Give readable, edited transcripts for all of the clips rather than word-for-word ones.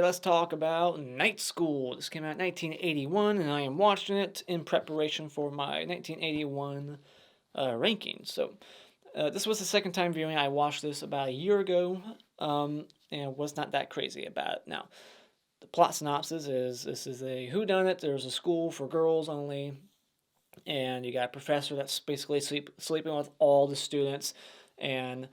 let's talk about Night School. This came out in 1981, and I am watching it in preparation for my 1981 rankings. This was the second time viewing. I watched this about a year ago, and was not that crazy about it. Now, the plot synopsis is this is a whodunit. There's a school for girls only, and you got a professor that's basically sleeping with all the students, and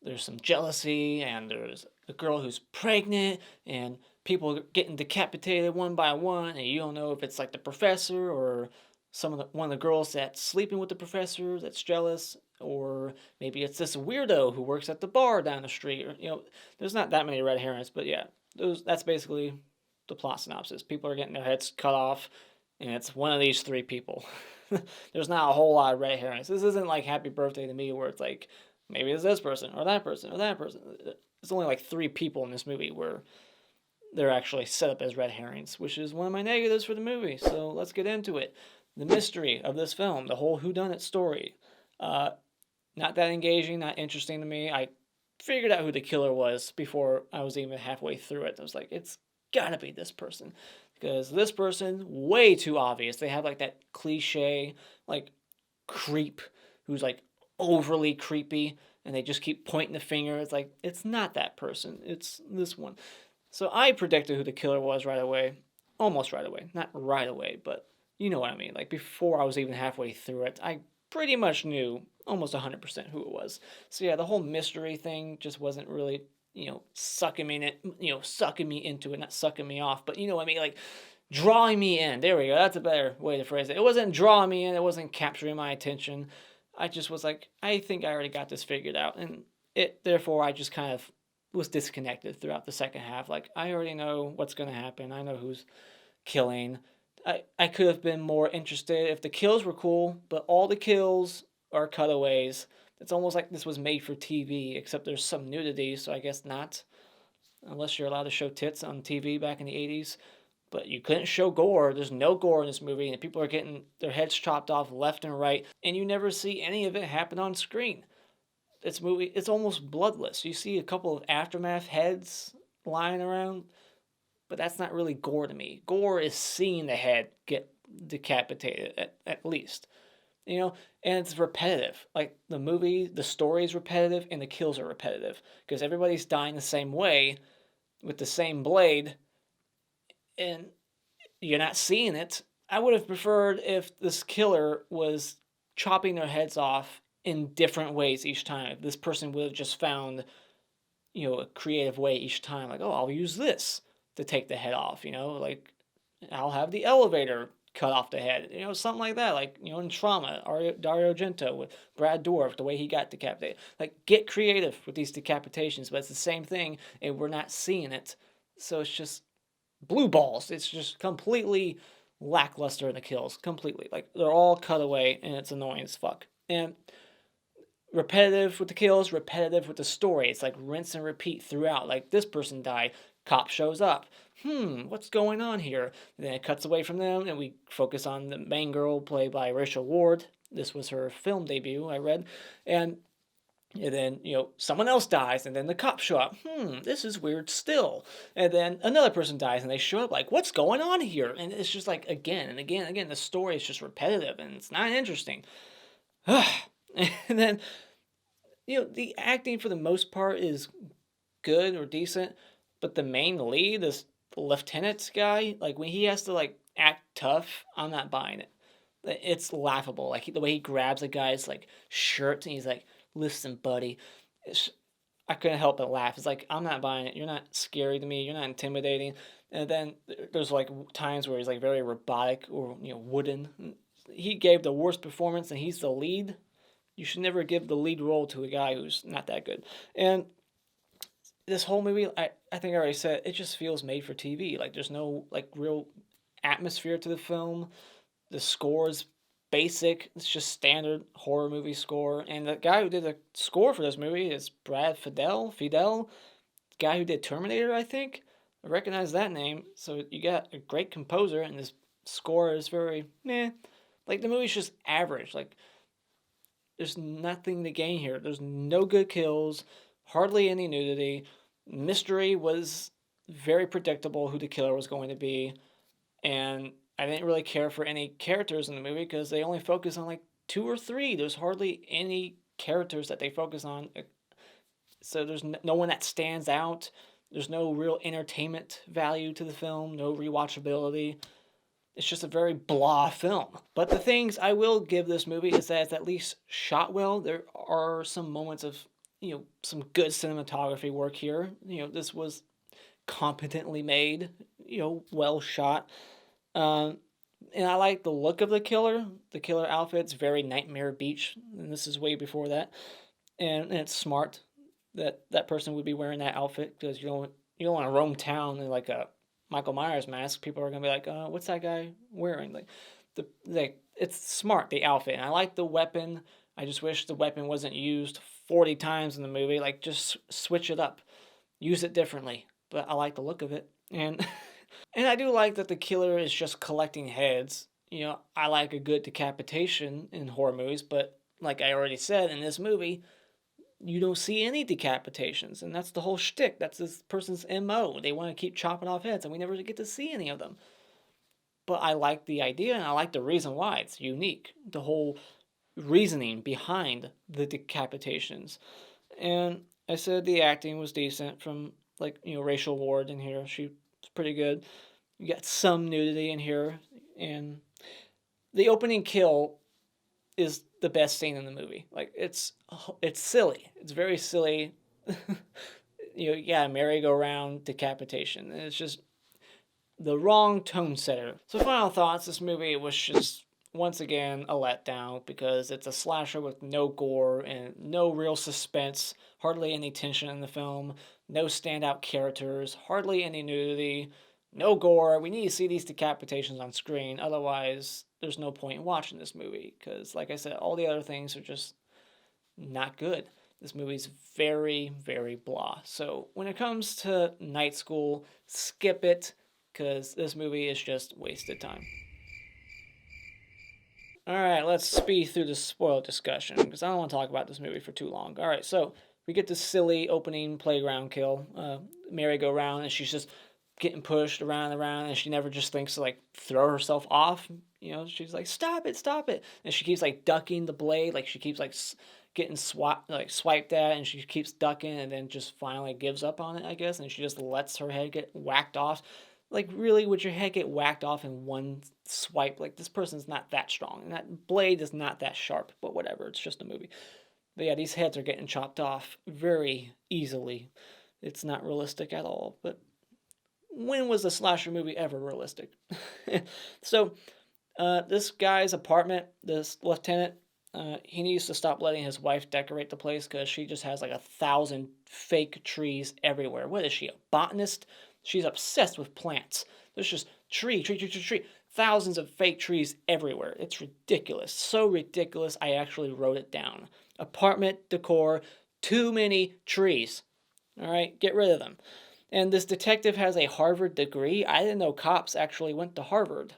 there's some jealousy, and there's a girl who's pregnant, and people getting decapitated one by one, and you don't know if it's like the professor or one of the girls that's sleeping with the professor that's jealous, or maybe it's this weirdo who works at the bar down the street. Or, there's not that many red herrings, but yeah, that's basically the plot synopsis. People are getting their heads cut off, and it's one of these three people. There's not a whole lot of red herrings. This isn't like Happy Birthday to Me, where it's like maybe it's this person or that person or that person. There's only like three people in this movie where they're actually set up as red herrings, which is one of my negatives for the movie. So let's get into it. The mystery of this film, the whole whodunit story. Not that engaging, not interesting to me. I figured out who the killer was before I was even halfway through it. I was like, it's gotta be this person. Because this person, way too obvious. They have like that cliche, like, creep who's like overly creepy, and they just keep pointing the finger. It's like, it's not that person, it's this one. So I predicted who the killer was right away. Almost right away. Not right away, but you know what I mean. Like, before I was even halfway through it, I pretty much knew almost 100% who it was. So yeah, the whole mystery thing just wasn't really, sucking me in it, sucking me into it, not sucking me off, but you know what I mean, like drawing me in. There we go. That's a better way to phrase it. It wasn't drawing me in. It wasn't capturing my attention. I just was like, I think I already got this figured out, and therefore I just kind of was disconnected throughout the second half. Like, I already know what's gonna happen. I know who's killing. I could have been more interested if the kills were cool, but all the kills are cutaways. It's almost like this was made for TV, except there's some nudity, so I guess not. Unless you're allowed to show tits on TV back in the 80s. But you couldn't show gore. There's no gore in this movie, and people are getting their heads chopped off left and right, and you never see any of it happen on screen. It's almost bloodless. You see a couple of aftermath heads lying around, but that's not really gore to me. Gore is seeing the head get decapitated, at least. And it's repetitive. Like, the movie, the story is repetitive, and the kills are repetitive, because everybody's dying the same way with the same blade, and you're not seeing it. I would have preferred if this killer was chopping their heads off in different ways each time. If this person would have just found, a creative way each time. Like, oh, I'll use this to take the head off, like, I'll have the elevator cut off the head, something like that. Like, in Trauma, Dario Argento with Brad Dourif, the way he got decapitated. Like, get creative with these decapitations, but it's the same thing, and we're not seeing it. So it's just blue balls. It's just completely lackluster in the kills. Completely. Like, they're all cut away, and it's annoying as fuck. And repetitive with the kills, repetitive with the story. It's like rinse and repeat throughout. Like, this person died, cop shows up. What's going on here? And then it cuts away from them, and we focus on the main girl, played by Rachel Ward. This was her film debut, I read. And then, someone else dies, and then the cops show up. This is weird still. And then another person dies, and they show up like, what's going on here? And it's just like, again and again and again, the story is just repetitive, and it's not interesting. And then, the acting for the most part is good or decent, but the main lead, this lieutenant guy, like, when he has to, like, act tough, I'm not buying it. It's laughable. Like, the way he grabs a guy's, like, shirt, and he's like, listen, buddy. I couldn't help but laugh. It's like, I'm not buying it. You're not scary to me. You're not intimidating. And then there's, like, times where he's, like, very robotic or, wooden. He gave the worst performance, and he's the lead. You should never give the lead role to a guy who's not that good. And this whole movie, I think I already said, it just feels made for TV. Like, there's no, like, real atmosphere to the film. The score is basic. It's just standard horror movie score. And the guy who did the score for this movie is Brad Fidel, the guy who did Terminator, I think. I recognize that name. So you got a great composer, and this score is very meh. Like, the movie's just average. Like, there's nothing to gain here. There's no good kills, hardly any nudity. Mystery was very predictable who the killer was going to be, and I didn't really care for any characters in the movie because they only focus on like two or three. There's hardly any characters that they focus on, so there's no one that stands out. There's no real entertainment value to the film, no rewatchability. It's just a very blah film. But the things I will give this movie is that it's at least shot well. There are some moments of, some good cinematography work here. This was competently made, well shot. Um, and I like the look of the killer. The killer outfit's very Nightmare Beach, and this is way before that. And it's smart that that person would be wearing that outfit because you don't want to roam town in like a Michael Myers mask. People are gonna be like, what's that guy wearing? It's smart, the outfit. And I like the weapon. I just wish the weapon wasn't used 40 times in the movie. Like, just switch it up, use it differently. But I like the look of it, and and I do like that the killer is just collecting heads. I like a good decapitation in horror movies, but like I already said, in this movie, you don't see any decapitations, and that's the whole shtick. That's this person's MO. They want to keep chopping off heads, and we never get to see any of them. But I like the idea, and I like the reason why. It's unique. The whole reasoning behind the decapitations. And I said the acting was decent from, like, Rachel Ward in here. She was pretty good. You got some nudity in here, and the opening kill is the best scene in the movie. Like, it's silly. It's very silly. Yeah, merry-go-round decapitation. And it's just the wrong tone setter. So final thoughts, this movie was just once again a letdown because it's a slasher with no gore and no real suspense, hardly any tension in the film, no standout characters, hardly any nudity, no gore. We need to see these decapitations on screen, otherwise there's no point in watching this movie because, like I said, all the other things are just not good. This movie's very, very blah. So when it comes to Night School, skip it because this movie is just wasted time. All right, let's speed through the spoiler discussion because I don't want to talk about this movie for too long. All right, so we get this silly opening playground kill, merry-go-round, and she's just getting pushed around and around, and she never just thinks to like throw herself off. She's like, stop it, and she keeps like ducking the blade, like she keeps like getting swiped at, and she keeps ducking, and then just finally gives up on it, I guess, and she just lets her head get whacked off. Like, really, would your head get whacked off in one swipe? Like, this person's not that strong, and that blade is not that sharp, but whatever, it's just a movie. But yeah, these heads are getting chopped off very easily. It's not realistic at all, but when was a slasher movie ever realistic? So, this guy's apartment, this lieutenant, he needs to stop letting his wife decorate the place because she just has like 1,000 fake trees everywhere. What is she, a botanist? She's obsessed with plants. There's just tree. Thousands of fake trees everywhere. It's ridiculous. So ridiculous, I actually wrote it down. Apartment decor, too many trees. All right, get rid of them. And this detective has a Harvard degree. I didn't know cops actually went to Harvard.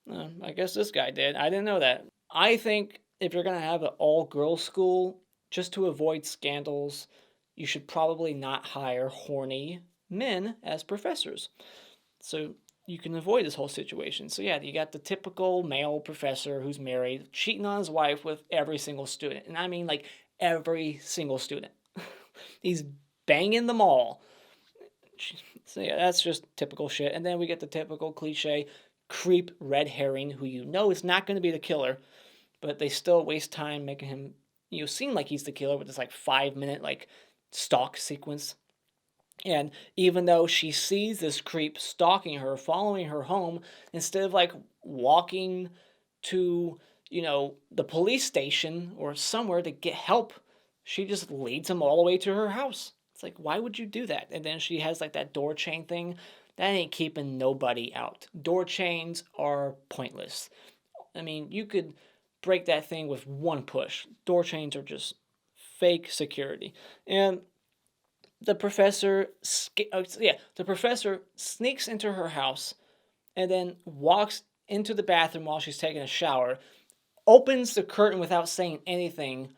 I guess this guy did. I didn't know that. I think if you're going to have an all-girls school, just to avoid scandals, you should probably not hire horny men as professors. So you can avoid this whole situation. So yeah, you got the typical male professor who's married, cheating on his wife with every single student. And I mean like every single student. He's banging them all. So yeah, that's just typical shit. And then we get the typical cliche creep red herring who is not going to be the killer, but they still waste time making him seem like he's the killer with this like 5-minute like stalk sequence. And even though she sees this creep stalking her, following her home, instead of like walking to, the police station or somewhere to get help, she just leads him all the way to her house. It's like, why would you do that? And then she has like that door chain thing. That ain't keeping nobody out. Door chains are pointless. I mean, you could break that thing with one push. Door chains are just fake security. And the professor sneaks into her house and then walks into the bathroom while she's taking a shower, opens the curtain without saying anything,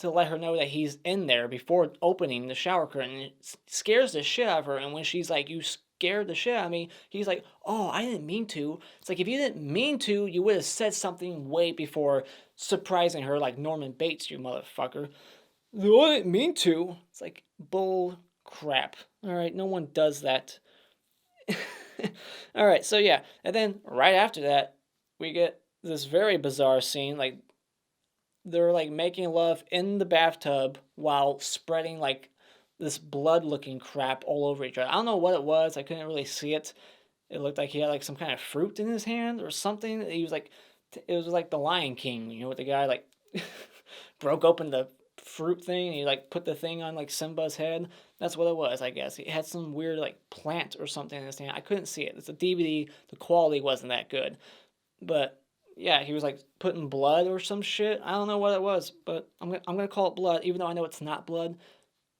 to let her know that he's in there before opening the shower curtain. It scares the shit out of her. And when she's like, "You scared the shit out of me," he's like, "Oh, I didn't mean to." It's like, if you didn't mean to, you would have said something way before surprising her like Norman Bates, you motherfucker. "No, I didn't mean to." It's like, bull crap. All right, no one does that. All right, so yeah. And then right after that, we get this very bizarre scene. Like, they're like making love in the bathtub while spreading like this blood looking crap all over each other. I don't know what it was. I couldn't really see it. It looked like he had like some kind of fruit in his hand or something. He was like, it was like the Lion King, with the guy like broke open the fruit thing and he like put the thing on like Simba's head. That's what it was, I guess. He had some weird like plant or something in his hand. I couldn't see it. It's a DVD. The quality wasn't that good. But yeah, he was like putting blood or some shit. I don't know what it was, but I'm gonna call it blood, even though I know it's not blood.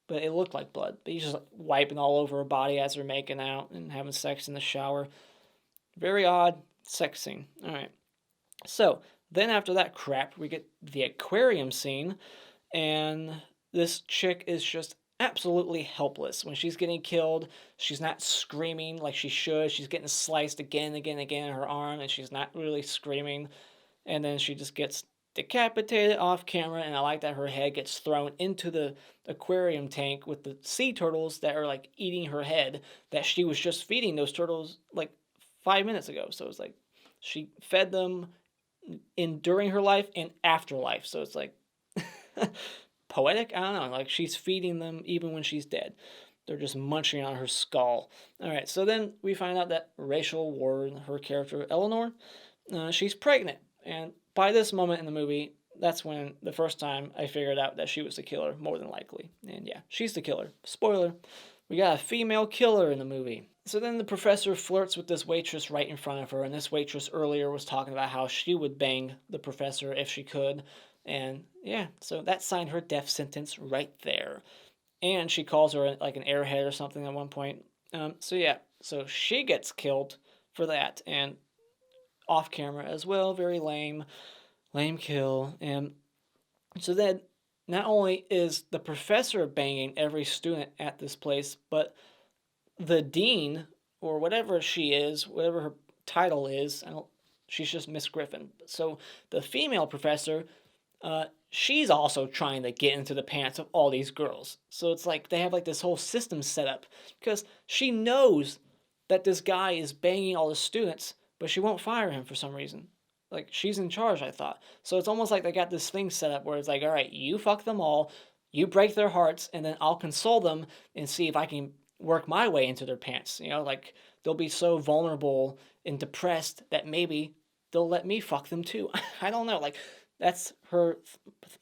But it looked like blood. But he's just like wiping all over her body as they're making out and having sex in the shower. Very odd sex scene. All right. So then after that crap, we get the aquarium scene, and this chick is just absolutely helpless. When she's getting killed, she's not screaming like she should. She's getting sliced again and again and again in her arm, and she's not really screaming. And then she just gets decapitated off camera, and I like that her head gets thrown into the aquarium tank with the sea turtles that are like eating her head, that she was just feeding those turtles like 5 minutes ago. So it's like she fed them during her life and after life. So it's like poetic. I don't know. Like, she's feeding them even when she's dead. They're just munching on her skull. All right. So then we find out that Rachel Ward, her character Eleanor, she's pregnant, and by this moment in the movie, that's when the first time I figured out that she was the killer, more than likely. And yeah, she's the killer. Spoiler. We got a female killer in the movie. So then the professor flirts with this waitress right in front of her, and this waitress earlier was talking about how she would bang the professor if she could. And yeah, so that signed her death sentence right there. And she calls her like an airhead or something at one point. So yeah, so she gets killed for that, and off camera as well. Very lame kill. And so then not only is the professor banging every student at this place, but the dean, or whatever she is, whatever her title is, she's just Miss Griffin. So the female professor, she's also trying to get into the pants of all these girls. So it's like they have like this whole system set up, because she knows that this guy is banging all the students, but she won't fire him for some reason. Like, she's in charge, I thought. So it's almost like they got this thing set up where it's like, all right, you fuck them all, you break their hearts, and then I'll console them and see if I can work my way into their pants. Like, they'll be so vulnerable and depressed that maybe they'll let me fuck them too. I don't know. Like, that's her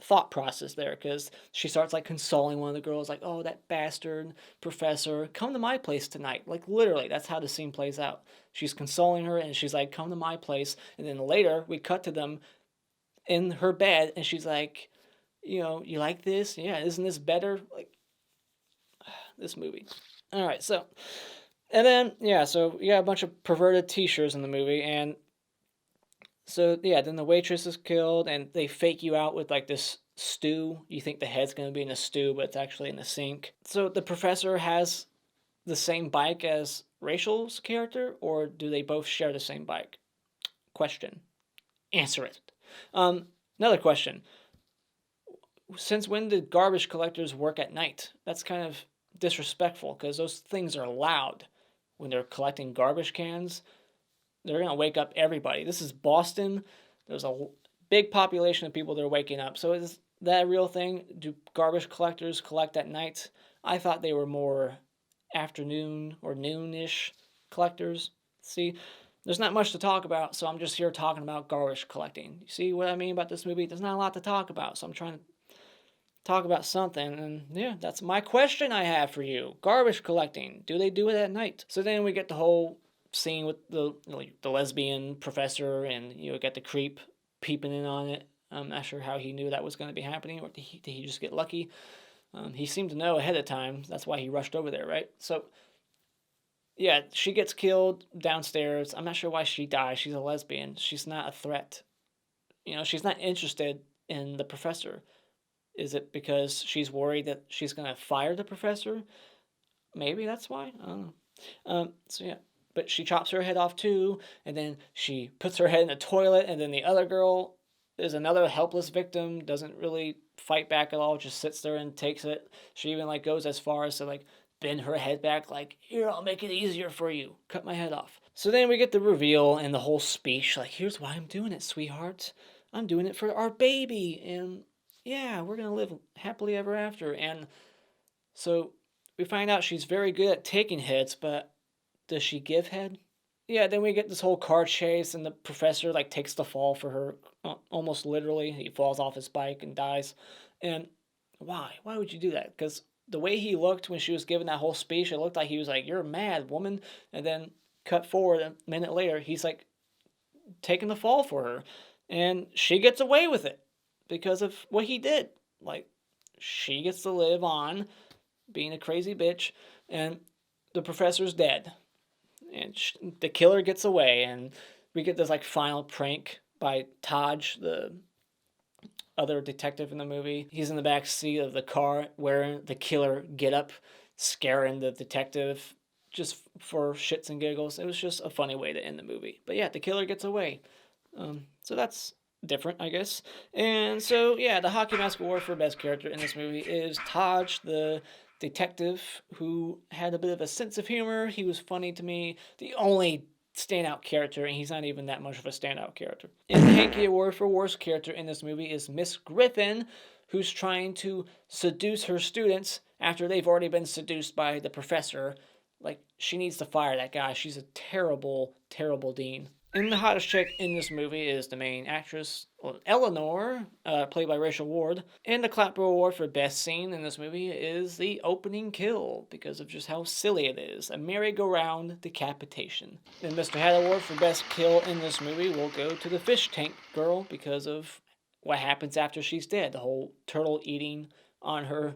thought process there, because she starts like consoling one of the girls, like, "Oh, that bastard professor, come to my place tonight." Like, literally, that's how the scene plays out. She's consoling her, and she's like, "Come to my place." And then later we cut to them in her bed, and she's like, "You like this? Yeah, isn't this better?" Like, this movie. All right, so, and then yeah, so you got a bunch of perverted t-shirts in the movie, and so yeah, then the waitress is killed, and they fake you out with like this stew. You think the head's gonna be in a stew, but it's actually in the sink. So the professor has the same bike as Rachel's character, or do they both share the same bike? Question. Answer it. Another question. Since when did garbage collectors work at night? That's kind of disrespectful, because those things are loud when they're collecting garbage cans. They're going to wake up everybody. This is Boston. There's a big population of people that are waking up. So is that a real thing? Do garbage collectors collect at night? I thought they were more afternoon or noonish collectors. See, there's not much to talk about, so I'm just here talking about garbage collecting. You see what I mean about this movie? There's not a lot to talk about, so I'm trying to talk about something, and yeah, that's my question I have for you. Garbage collecting. Do they do it at night? So then we get the whole scene with the lesbian professor, and get the creep peeping in on it. I'm not sure how he knew that was going to be happening, or did he just get lucky? He seemed to know ahead of time. That's why he rushed over there, right? So yeah, she gets killed downstairs. I'm not sure why she dies. She's a lesbian. She's not a threat. She's not interested in the professor. Is it because she's worried that she's going to fire the professor? Maybe that's why. I don't know. So yeah, but she chops her head off too, and then she puts her head in the toilet, and then the other girl is another helpless victim, doesn't really fight back at all, just sits there and takes it. She even like goes as far as to like bend her head back, like, here, I'll make it easier for you. Cut my head off. So then we get the reveal and the whole speech, like, here's why I'm doing it, sweetheart. I'm doing it for our baby, and yeah, we're gonna live happily ever after. And so we find out she's very good at taking hits, but does she give head? Yeah, then we get this whole car chase, and the professor like takes the fall for her, almost literally. He falls off his bike and dies. And why? Why would you do that? Because the way he looked when she was giving that whole speech, it looked like he was like, "You're mad, woman." And then cut forward a minute later, he's like taking the fall for her, and she gets away with it because of what he did. Like, she gets to live on being a crazy bitch, and the professor's dead. And the killer gets away, and we get this like final prank by Taj, the other detective in the movie. He's in the back seat of the car wearing the killer getup, scaring the detective just for shits and giggles. It was just a funny way to end the movie. But yeah, the killer gets away. So that's different, I guess. And so yeah, the Hockey Mask Award for Best Character in this movie is Taj, the detective who had a bit of a sense of humor. He was funny to me. The only standout character, and he's not even that much of a standout character. And the Hanky Award for Worst Character in this movie is Miss Griffin, who's trying to seduce her students after they've already been seduced by the professor. Like, she needs to fire that guy. She's a terrible, terrible dean. And the hottest chick in this movie is the main actress, Eleanor, played by Rachel Ward. And the Clapper Award for Best Scene in this movie is the opening kill, because of just how silly it is. A merry-go-round decapitation. And Mr. Hat Award for Best Kill in this movie will go to the fish tank girl, because of what happens after she's dead. The whole turtle eating on her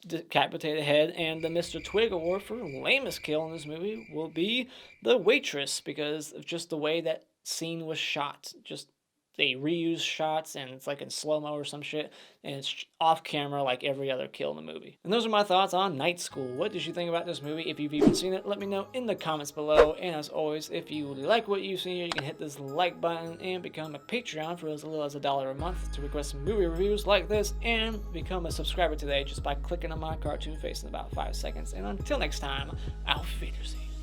decapitated head. And the Mr. Twig Award for lamest kill in this movie will be the waitress, because of just the way that scene was shot. Just, they reuse shots, and it's like in slow-mo or some shit, and it's off camera like every other kill in the movie. And those are my thoughts on Night School. What did you think about this movie? If you've even seen it, let me know in the comments below. And as always, if you like what you've seen here, you can hit this like button and become a Patreon for as little as $1 a month to request some movie reviews like this, and become a subscriber today just by clicking on my cartoon face in about 5 seconds. And until next time, auf Wiedersehen.